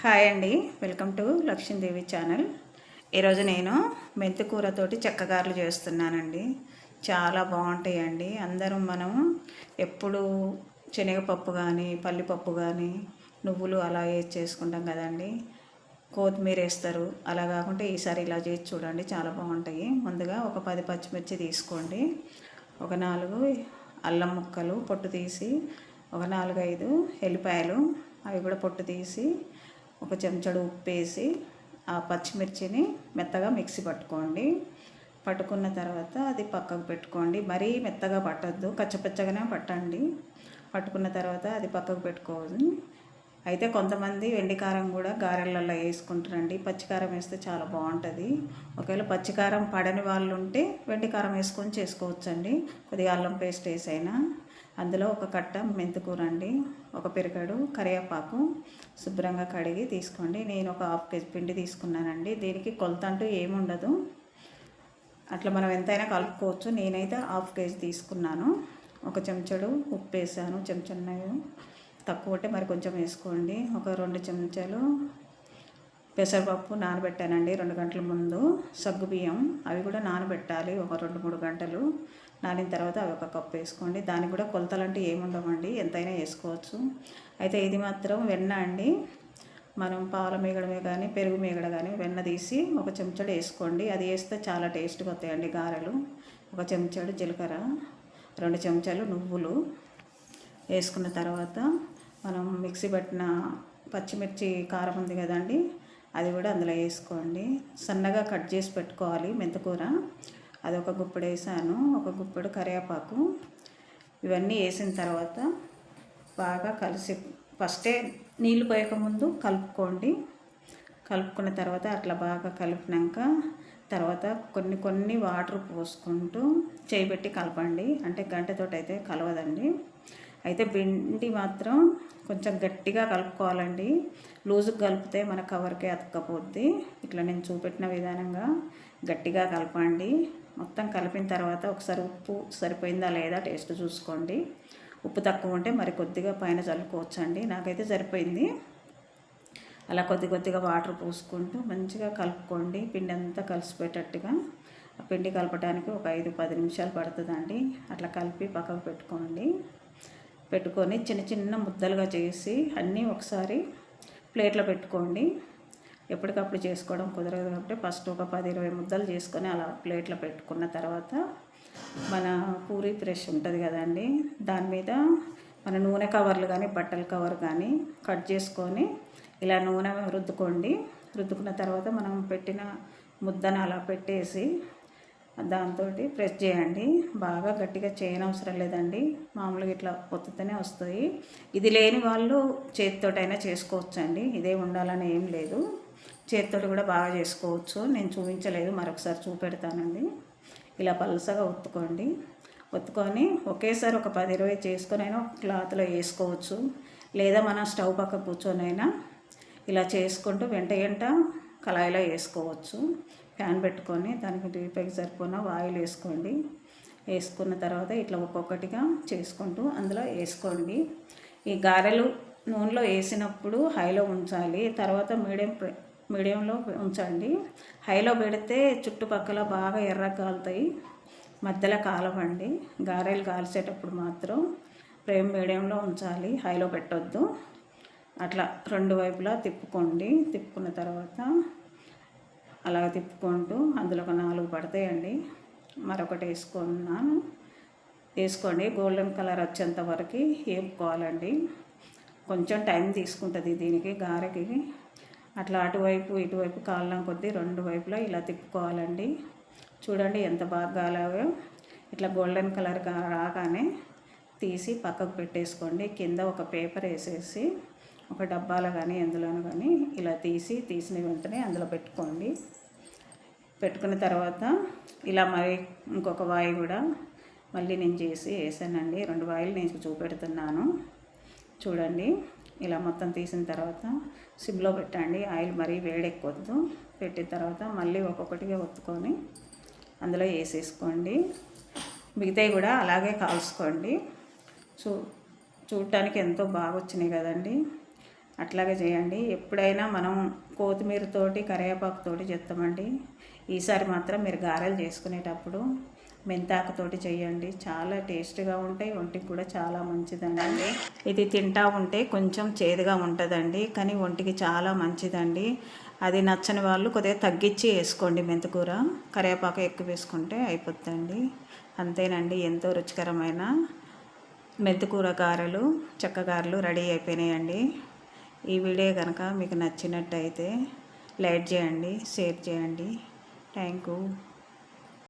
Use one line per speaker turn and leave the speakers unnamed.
Hi అండి, welcome to Lakshmidevi channel. ఈరోజు నేను మెంతికూరతోటి చెక్కగారెలు చేస్తున్నానండి. చాలా బాగుంటాయండి. మనం ఎప్పుడు శనగపప్పు కానీ పల్లిపప్పు కానీ నువ్వులు అలా వేసి చేసుకుంటాం కదండి. కొత్తిమీర వేస్తారు, అలా కాకుంటే ఈసారి ఇలా చేసి చూడండి, చాలా బాగుంటాయి. ముందుగా ఒక 10 పచ్చిమిర్చి తీసుకోండి, ఒక 4 అల్లం ముక్కలు పొట్టు తీసి, ఒక 4-5 ఎల్లిపాయలు అవి కూడా పొట్టు తీసి, ఒక చెంచాడు ఉప్పు వేసి ఆ పచ్చిమిర్చిని మెత్తగా మిక్సీ పట్టుకోండి. పట్టుకున్న తర్వాత అది పక్కకు పెట్టుకోండి. మరీ మెత్తగా పట్టద్దు, కచ్చపచ్చగానే పట్టండి. పట్టుకున్న తర్వాత అది పక్కకు పెట్టుకోవాలి. అయితే కొంతమంది వెండికారం కూడా గారెలలో వేసుకుంటారండి. పచ్చికారం వేస్తే చాలా బాగుంటుంది. ఒకవేళ పచ్చికారం పడని వాళ్ళు ఉంటే వెండికారం వేసుకొని చేసుకోవచ్చండి. కొద్దిగా అల్లం పేస్ట్ వేసైనా. అందులో ఒక కట్ట మెంతికూర అండి, ఒక పెరిగడు కరివేపాకు శుభ్రంగా కడిగి తీసుకోండి. నేను ఒక 1/2 కేజీ పిండి తీసుకున్నానండి. దీనికి కొలత అంటూ ఏముండదు, అట్లా మనం ఎంతైనా కలుపుకోవచ్చు. నేనైతే 1/2 కేజీ తీసుకున్నాను. ఒక చెంచాడు ఉప్పు వేసాను, చెంచాడు తక్కువ ఉంటే మరి కొంచెం వేసుకోండి. ఒక 2 చెంచాలు పెసరపప్పు నానబెట్టానండి 2 గంటల ముందు. సగ్గుబియ్యం అవి కూడా నానబెట్టాలి, ఒక 2-3 గంటలు నానిన తర్వాత అవి ఒక కప్పు వేసుకోండి. దానికి కూడా కొలతలంటూ ఏముండవండి, ఎంతైనా వేసుకోవచ్చు. అయితే ఇది మాత్రం వెన్న అండి. మనం పాల మీగడమే కానీ పెరుగు మీగడ కానీ వెన్న తీసి ఒక చెంచాడు వేసుకోండి. అది వేస్తే చాలా టేస్ట్గా వస్తాయండి గారెలు. ఒక చెంచాడు జీలకర్ర, 2 చెంచాలు నువ్వులు వేసుకున్న తర్వాత మనం మిక్సీ పట్టిన పచ్చిమిర్చి కారం ఉంది కదండి, అది కూడా అందులో వేసుకోండి. సన్నగా కట్ చేసి పెట్టుకోవాలి మెంతికూర. అది ఒక గుప్పెడు వేసాను, ఒక గుప్పెడు కరివేపాకు. ఇవన్నీ వేసిన తర్వాత బాగా కలిసి ఫస్టే నీళ్ళు పోయకముందు కలుపుకోండి. కలుపుకున్న తర్వాత అట్లా బాగా కలిపినాక తర్వాత కొన్ని వాటర్ పోసుకుంటూ చేయబెట్టి కలపండి. అంటే గంటతోటి అయితే కలవదండి. అయితే పిండి మాత్రం కొంచెం గట్టిగా కలుపుకోవాలండి. లూజుగా కలిపితే మన కవర్కే అతుక్కపోద్ది. ఇట్లా నేను చూపెట్టిన విధానంగా గట్టిగా కలపండి. మొత్తం కలిపిన తర్వాత ఒకసారి ఉప్పు సరిపోయిందా లేదా టేస్ట్ చూసుకోండి. ఉప్పు తక్కువ ఉంటే మరి కొద్దిగా పైన చల్లుకోవచ్చండి. నాకైతే సరిపోయింది. అలా కొద్దిగా వాటర్ పోసుకుంటూ మంచిగా కలుపుకోండి. పిండి అంతా కలిసిపోయేటట్టుగా. ఆ పిండి కలపడానికి ఒక 5-10 నిమిషాలు పడుతుందండి. అట్లా కలిపి పక్కకు పెట్టుకొని చిన్న ముద్దలుగా చేసి అన్నీ ఒకసారి ప్లేట్లో పెట్టుకోండి. ఎప్పటికప్పుడు చేసుకోవడం కుదరదు కాబట్టి ఫస్ట్ ఒక 10-20 ముద్దలు చేసుకొని అలా ప్లేట్లో పెట్టుకున్న తర్వాత మన పూరీ ప్రెష్ ఉంటుంది కదండి, దాని మీద మన నూనె కవర్లు కానీ బట్టల కవర్ కానీ కట్ చేసుకొని ఇలా నూనె రుద్దుకోండి. రుద్దుకున్న తర్వాత మనం పెట్టిన ముద్దను అలా పెట్టేసి దాంతో ప్రెస్ చేయండి. బాగా గట్టిగా చేయనవసరం లేదండి, మామూలుగా ఇట్లా ఒత్తుతూనే వస్తాయి. ఇది లేని వాళ్ళు చేతితోటైనా చేసుకోవచ్చండి, ఇదే ఉండాలని ఏం లేదు. చేతితో కూడా బాగా చేసుకోవచ్చు. నేను చూపించలేదు, మరొకసారి చూపెడతానండి. ఇలా పలుసగా ఒత్తుకొని ఒకేసారి ఒక 10-20 చేసుకొని అయినా క్లాత్లో వేసుకోవచ్చు. లేదా మనం స్టవ్ పక్క కూర్చొనైనా ఇలా చేసుకుంటూ వెంట కళాయిలో వేసుకోవచ్చు. ప్యాన్ పెట్టుకొని దానికి డీపైకి సరిపోయిన ఆయిల్ వేసుకోండి. వేసుకున్న తర్వాత ఇట్లా ఒక్కొక్కటిగా చేసుకుంటూ అందులో వేసుకోండి. ఈ గారెలు నూనెలో వేసినప్పుడు హైలో ఉంచాలి, తర్వాత మీడియంలో ఉంచండి. హైలో పెడితే చుట్టుపక్కల బాగా ఎర్రగా కాలుతాయి, మధ్యలో కాలవండి. గారెలు కాల్చేటప్పుడు మాత్రం ఫ్లేమ్ మీడియంలో ఉంచాలి, హైలో పెట్టొద్దు. అట్లా 2 వైపులా తిప్పుకున్న తర్వాత అలా తిప్పుకుంటూ అందులో ఒక 4 పడతాయండి. మరొకటి వేసుకోండి. గోల్డెన్ కలర్ వచ్చేంత వరకు వేపుకోవాలండి. కొంచెం టైం తీసుకుంటుంది దీనికి, గారెకి. అట్లా అటువైపు ఇటువైపు కాలం కొద్దీ 2 వైపులా ఇలా తిప్పుకోవాలండి. చూడండి ఎంత బాగా కాలావో. ఇట్లా గోల్డెన్ కలర్ రాగానే తీసి పక్కకు పెట్టేసుకోండి. కింద ఒక పేపర్ వేసేసి ఒక డబ్బాలో కానీ ఎందులోనూ కానీ ఇలా తీసిన వెంటనే అందులో పెట్టుకున్న తర్వాత ఇలా మరి ఇంకొక వాయి కూడా మళ్ళీ నేను వేసానండి. 2 వాయిలు నేను చూపెడుతున్నాను చూడండి. ఇలా మొత్తం తీసిన తర్వాత సిమ్లో పెట్టండి, ఆయిల్ మరీ వేడెక్కొద్దు. పెట్టిన తర్వాత మళ్ళీ ఒక్కొక్కటిగా ఒత్తుకొని అందులో వేసేసుకోండి. మిగతాయి కూడా అలాగే కాల్చుకోండి. చూడటానికి ఎంతో బాగా వచ్చినాయి కదండి. అట్లాగే చేయండి. ఎప్పుడైనా మనం కొత్తిమీరతోటి కరివేపాకుతోటి చేస్తామండి. ఈసారి మాత్రం మీరు గారెలు చేసుకునేటప్పుడు మెంతాకుతోటి చేయండి. చాలా టేస్ట్గా ఉంటాయి, ఒంటికి కూడా చాలా మంచిదండి. ఇది తింటా ఉంటే కొంచెం చేదుగా ఉంటుందండి, కానీ ఒంటికి చాలా మంచిదండి. అది నచ్చని వాళ్ళు కొద్దిగా తగ్గించి వేసుకోండి. మెంతికూర కరివేపాకు ఎక్కువ వేసుకుంటే అయిపోతుందండి. అంతేనండి, ఎంతో రుచికరమైన మెంతికూర గారెలు, చెక్క గారెలు రెడీ అయిపోయినాయండి. ఈ వీడియో కనుక మీకు నచ్చినట్టయితే లైక్ చేయండి, షేర్ చేయండి. Thank you.